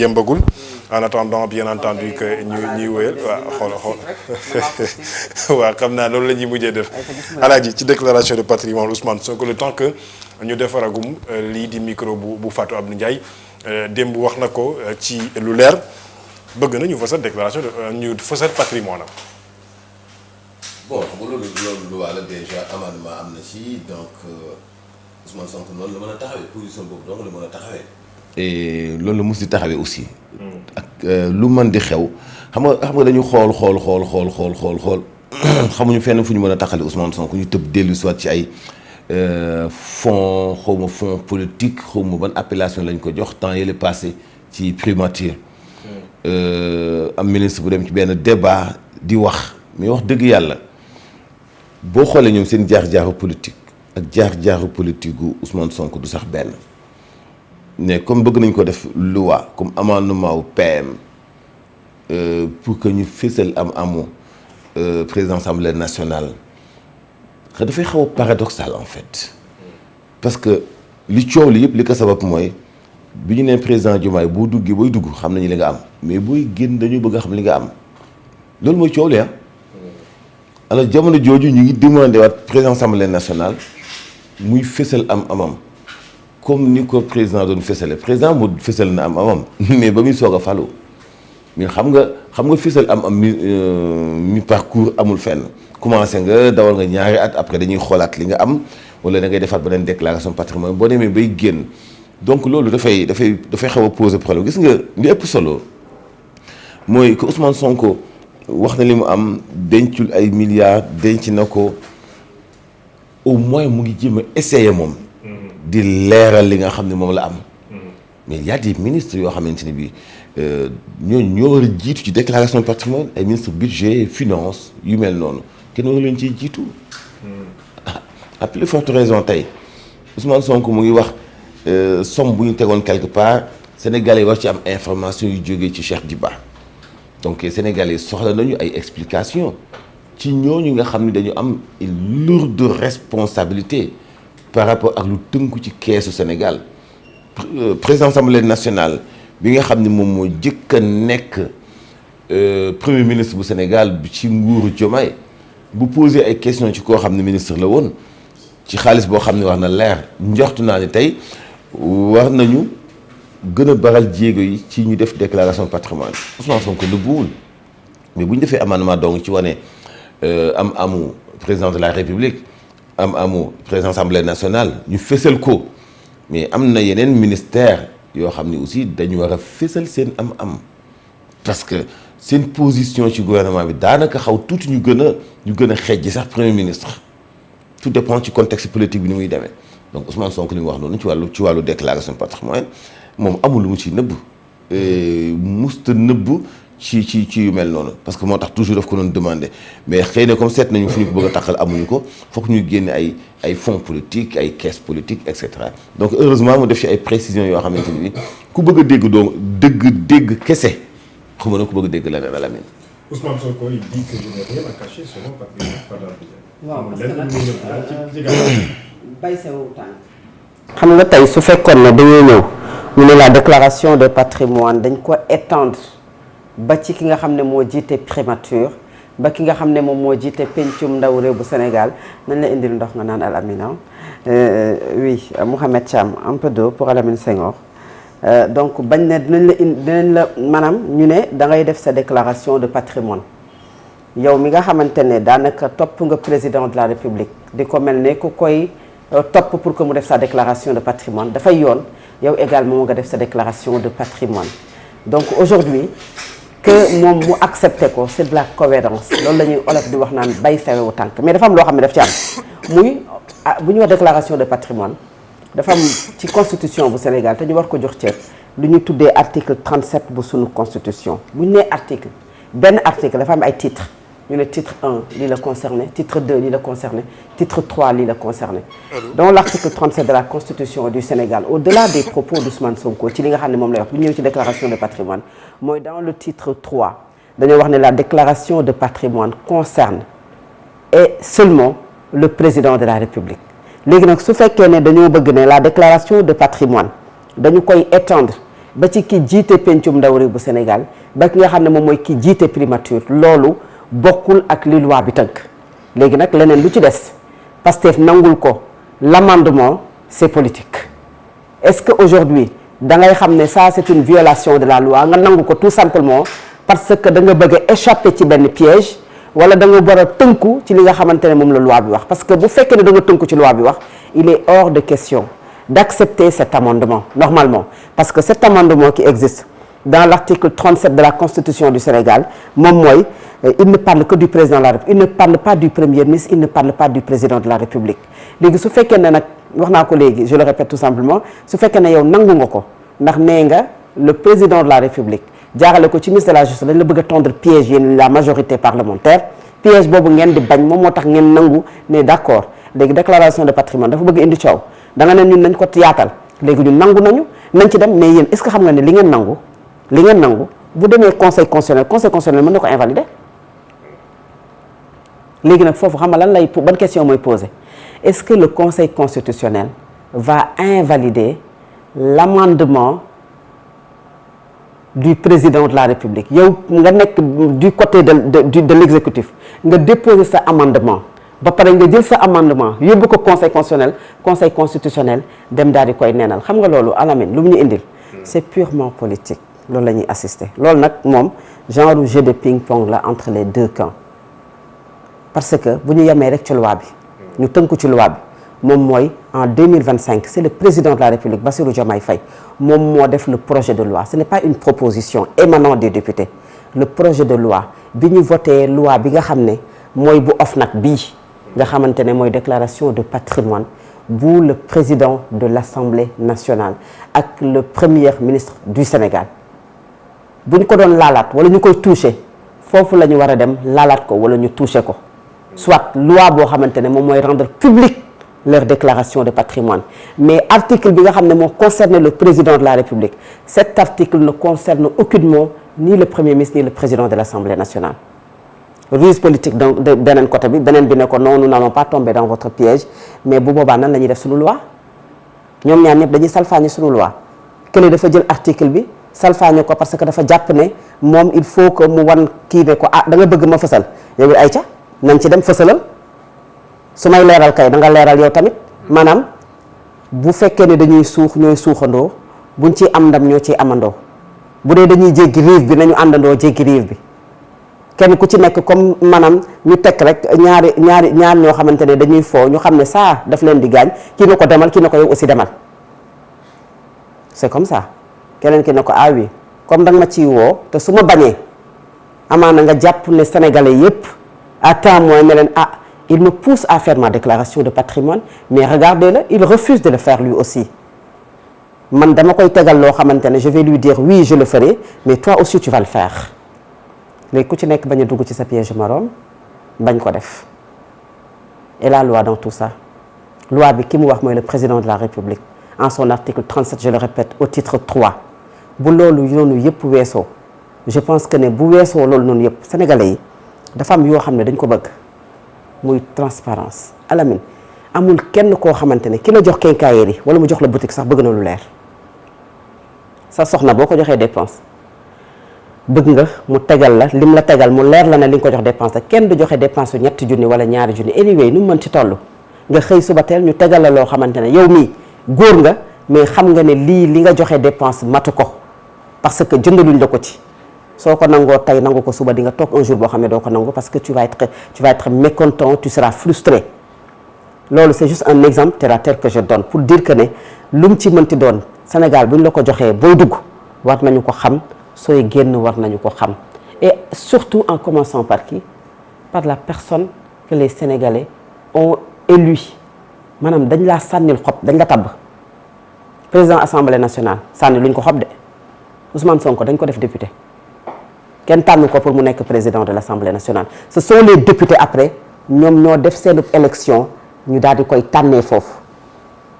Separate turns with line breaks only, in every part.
yëmbagul en attendant bien entendu que ñuy wéyal waaw xool waaw xam naa loolu la ñuy mujjee def alaaji ci déclaration de patrimoine Ousmane Sonko le temps que ñu defaragum lii di micro bu Fatou Abdou Ndiaye démb wax na ko ci lu leer bëgg na ñu fësal déclaration de ñu fësal patrimoine am.
bon xam nga loolu lu wàll déjà amendement am na ci donc Ousmane Sonko noonu la mën a taxawee position boobu donc la mën a taxawee. et loolu la mus di taxawee aussi. ak lu mën di xew xam nga dañu xool xamuñu fenn fu ñu mën a taxale Ousmane Sonko ñu tëb dellu soit ci ay fonds xawma fonds politique xawma ban appellation lañ ko jox temps yële passé ci primature. am ministre bu dem ci benn débat di wax mais wax dëgg yàlla boo xoolee ñoom seen jaar-jaaru politique ak jaar-jaaru politique gu Ousmane Sonko du sax benn mais comme bëgg nañ ko def loi comme amendement wu PM pour que ñu fësal amu président assemblée nationale dafay xaw a paradoxal en fait parce que li coow li yëpp li ko sabab mooy bi ñu nee président Diomaye boo duggee booy dugg xam nañu li nga am mais booy génn dañu bëgg a xam li nga am loolu mooy coow li ah. alors jamono jooju ñu ngi demandé waat président assemblée nationale muy fësal amam comme ni ko président doon fësale président mu fësal na amam mais ba muy soog a falu mais xam nga fësal am mi parcours amul fenn commencé nga dawal nga ñaari at après dañuy xoolaat li nga am wala da ngay defaat beneen déclaration patrimoine boo demee bay génn donc loolu dafay xaw a poser problème gis nga li ëpp solo mooy que Ousmane Sonko wax na li mu am dencul ay milliards denc na ko au moins mu ngi jéem a essayer moom. di leeral li nga xam ne moom la am. mais y a des ministres yoo xamante ne bii ñooñu ñoo war a jiitu ci déclaration de patrimoine ay ministre budget finance yu mel noonu kenn war leen ciy jiitu. à plus forte raison tey Ousmane Sonko mu ngi wax somme bu ñu tegoon quelque part Sénégalais yi war ci am information yu jógee ci Cheikh Diba donc Sénégalais soxla nañu ay explications ci ñooñu nga xam ne dañu am une lourde responsabilité par rapport ak lu tënku ci keesu Sénégal président assemblée nationale bi nga xam ne moom moo jëkk a nekk premier ministre bu Sénégal bi ci nguuru Diomaye bu posé ay questions ci koo xam ne ministre la woon ci xaalis boo xam ne wax na leer njortu naa ne tey war nañu gën a baral jéego yi ci ñu def déclaration de patrimoine Ousmane Sonko nëbbuwul mais bu ñu defee amendement donc ci wane amu président de la République amu président assemblée nationale ñu fésal ko mais am na yeneen ministère yoo xam ne aussi dañu war a fésal seen am parce que seen position ci gouvernement bi daanaka xaw tuuti ñu gën a xeej ji sax premier ministre tout dépend ci contexte politique bi ni muy demee donc Ousmane Sonko li mu wax noonu ci wàllu déclaration de patrimoine moom amul lu mu ci nëbb musta nëbb ci yu mel noonu parce que moo tax toujours daf ko doon demandé mais xëy na comme seet nañu fu ñu ko bëgg a taxal amuñu ko foog ñu génne ay fonds politique ay caisse politique et cetera donc heureusement mu def ci ay précisions yoo xamante ni ku bëgg a dégg doo dégg kese xuma na ku bëgg a dégg la ne la mel.
Ousmane Sonko il dit que je n'ai rien à cacher selon
waaw parce que nag bay sew tànk xam nga tey su fekkoon ne dañuy ñëw ñu ne la déclaration de patrimoine dañ ko étendre ba ci ki nga xam ne moo jiite primature ba ki nga xam ne moom moo jiite pencum ndaw réew bu Sénégal nañ la indil ndox nga naan Al Amina oui Mouhamed Thiam un peu d'eau pour Al Amine Senghor donc bañ ne dinañ la maanaam ñu ne da ngay def sa déclaration de patrimoine yow mi nga xamante ne daanaka topp nga président de la République di ko mel ne ku koy topp pour que mu def sa déclaration de patrimoine dafay yoon yow également nga def sa déclaration de patrimoine donc aujourd'hui que moom mu accepté ko c'est de la cohérence loolu la ñuy olof di wax naan bay sewewu tànk mais dafa am loo xam ne daf ci am muy bu ñu wax déclaration de patrimoine dafa am ci constitution bu Sénégal te ñu war ko jox cër lu ñu tuddee article 37 bu sunu constitution bu ñu nee article benn article dafa am ay titres ñu ne titre 1 lii la concerné titre 2 lii la concerné titre 3 lii la concerné donc l'article 37 de la constitution du Sénégal au-delà des propos d'Ousmane Sonko ci li nga xam ne moom lay wax bu ñëw ci déclaration de patrimoine mooy dans le titre 3 dañoo wax ne la déclaration de patrimoine concerne et seulement le président de la République léegi nag su fekkee ne dañoo bëgg ne la déclaration de patrimoine dañu koy étendre ba ci ki jiite pencum ndaw réew bu Sénégal ba ki nga xam ne moom mooy ki jiite primature loolu bokkul ak li loi bi tënk léegi nag leneen lu ci des Pastef nangul ko l'amendement c'est politique est-ce que aujourd'hui da ngay xam ne ça c'est une violation de la loi nga nangu ko tout simplement parce que da nga bëgg a échapper ci benn piège wala da nga war a tënku ci li nga xamante ne moom la loi bi wax parce que bu fekkee ne da nga tënku ci loi bi wax il est hors de question d'accepter cet amendement normalement parce que cet amendement qui existe dans l'article 37 de la Constitution du Sénégal moom mooy il ne parle que du président de la République il ne parle pas du premier ministre il ne parle pas du président de la République léegi su fekkee ne nag wax naa ko léegi je le répète tout simplement su fekkee ne yow nangu nga ko ndax nee nga le président de la République jaarale ko ci ministre de la Justice dañ la bëgg a tendre piège yéen la majorité parlementaire piège boobu ngeen di bañ moom moo tax ngeen nangu ne d'accord léegi déclaration de patrimoine dafa bëgg indi coow da nga ne ñun nañ ko yaatal léegi ñun nangu nañu nañ ci dem mais yéen est-ce que xam nga ne li ngeen nangu bu demee conseil constitutionnel mën na ko invalider léegi nag foofu xam nga lan lay ban question mooy poser est-ce que le conseil constitutionnel va invalider l'amendement du président de la République yow nga nekk du côté de l'exécutif nga déposer sa amendement ba pare nga jël sa amendement yóbbu ko conseil constitutionnel dem daal di koy neenal xam nga loolu Alamine lu mu ñu indil c'est purement politique loolu la ñuy assister loolu nag moom genre jeu de ping-pong la entre les deux camps parce que bu ñu yemee rek ci loi bi ñu tënku ci loi bi moom mooy en 2025 c'est le président de la République Bassirou Diomaye Faye moom moo def le projet de loi ce n'est pas une proposition émanant des députés le projet de loi bi ñu voté loi bi nga xam ne mooy bu OFNAC bii nga xamante ne mooy déclaration de patrimoine bu le président de l'Assemblée nationale ak le premier ministre du Sénégal bu ñu ko doon laalaat wala ñu koy toucher foofu la ñu war a dem laalaat ko wala ñu toucher ko soit loi boo xamante ne moom mooy rendre public leur déclaration de patrimoine mais article bi nga xam ne moo concerne le président de la République cet article ne concerne aucunement ni le premier ministre ni le président de l'Assemblée nationale ruse politique donc de beneen côté bi beneen bi ne ko non nous n'allons pas tomber dans votre piège mais bu boobaa nan la ñuy def suñu loi ñoom ñaar ñëpp dañuy salfaañe suñu loi kële dafa jël article bi salfaañe ko parce que dafa jàpp ne moom il faut que mu wan kii ne ko ah da nga bëgg ma fësal yow ay ca nañ ci dem fësalal su may leeral kay da nga leeral yow tamit maanaam bu fekkee ne dañuy suux ñooy suuxandoo buñ ciy am ndam ñoo ciy amandoo bu dee dañuy jéggi rive bi nañu àndandoo jéggi rive bi kenn ku ci nekk comme maanaam ñu tekk rek ñaar ñoo xamante ne dañuy foo ñu xam ne ça daf leen di gaañ kii na ko demal kii na ko yow aussi demal c'est comme ça keneen ki ne ko ah oui comme danga ma ciy woo te su ma bañee amaana nga jàpp ne sénégalais yépp à temps mooy ne leen ah il me pousse à faire ma déclaration de patrimoine mais regardez-le il refuse de le faire lui aussi man dama koy tegal loo xamante ne je vais lui dire oui je le ferai mais toi aussi tu vas le faire léegi ku ci nekk bañ a dugg ci sa piège moroom bañ ko def et la loi dans tout ça loi bi ki mu wax mooy le président de la République en son article 37 je le répète au titre 3 bu loolu noonu yëpp weesoo je pense que ne bu weesoo loolu noonu yëpp sénégalais yi dafa am yoo xam ne dañ ko bëgg muy transparence Alamine amul kenn koo xamante ne ki la jox quincaillerie wala mu jox la boutique sax bëgg na lu leer sa soxna boo ko joxee dépense bëgg nga mu tegal la lim la tegal mu leer la ne li nga ko jox dépense la kenn du joxe dépense su ñetti junni wala ñaari junni anyway nu mu mën ci toll nga xëy suba teel ñu tegal la loo xamante ne yow mii góor nga mais xam nga ne lii li nga joxe dépense matu ko parce que jëndaluñ la ko ci soo ko nangoo tey nangu ko suba di nga toog un jour boo xam ne doo ko nangu parce que tu vas être mécontent tu seras frustré loolu c'est juste un exemple terre à terre que je donne pour dire que ne lu mu ci mënti doon Sénégal bu ñu la ko joxee booy dugg war nañu ko xam sooy génn war nañu ko xam et surtout en commençant par qui par la personne que les Sénégalais ont élu maanaam dañ laa sànnil xob dañ la tabb président assemblée nationale sànni luñ ko xob de Ousmane Sonko dañ ko def député kenn tànn ko pour mu nekk président de l'Assemblée nationale ce sont les députés après ñoom ñoo def seen élection ñu daal di koy tànnee foofu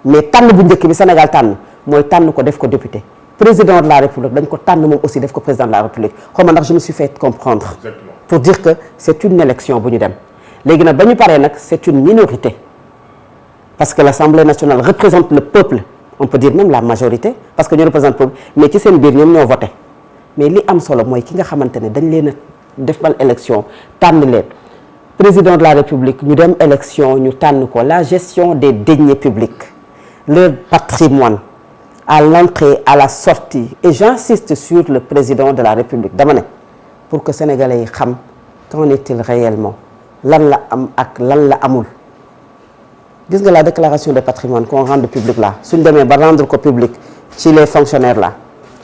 mais tànn bu njëkk bi Sénégal tànn mooy tànn ko def ko député président de la République dañ ko tànn moom aussi def ko président de la République xaw ma ndax je me suis fait comprendre. Exactement. Pour dire que c'est une élection bu ñu dem léegi nag ba ñu paree nag c'est une minorité parce que l'Assemblée nationale représente le peuple on peut dire même la majorité parce que ñu représente peuple mais ci seen biir ñoom ñoo voté mais li am solo mooy ki nga xamante ne dañ leen a defal élection tànn leen président de la République ñu dem élection ñu tànn ko la gestion des deniers publics leur patrimoine à l'entrée à la sortie et j'insiste sur le président de la République dama ne pour que sénégalais yi xam qu'en est-il réellement lan la am ak lan la amul gis nga la déclaration de patrimoine qu'on rende public là suñ demee ba rendre ko public ci les fonctionnaires là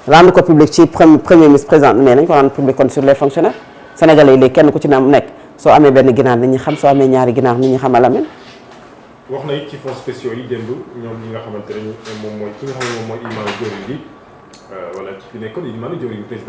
rendre ko public ci premier ministre président mais nañ ko rendre public kon sur les fonctionnaires sénégalais yi léegi kenn ku ci am nekk soo amee benn ginaar nit ñi xam soo amee ñaari ginaar nit ñi xam alamin
wax na it ci fonds spéciaux yi démb ñoom ñi nga xamante ne moom mooy ki nga xam ne moom mooy Ilimane Diori bi wala ki fi nekkoon Ilimane Diori président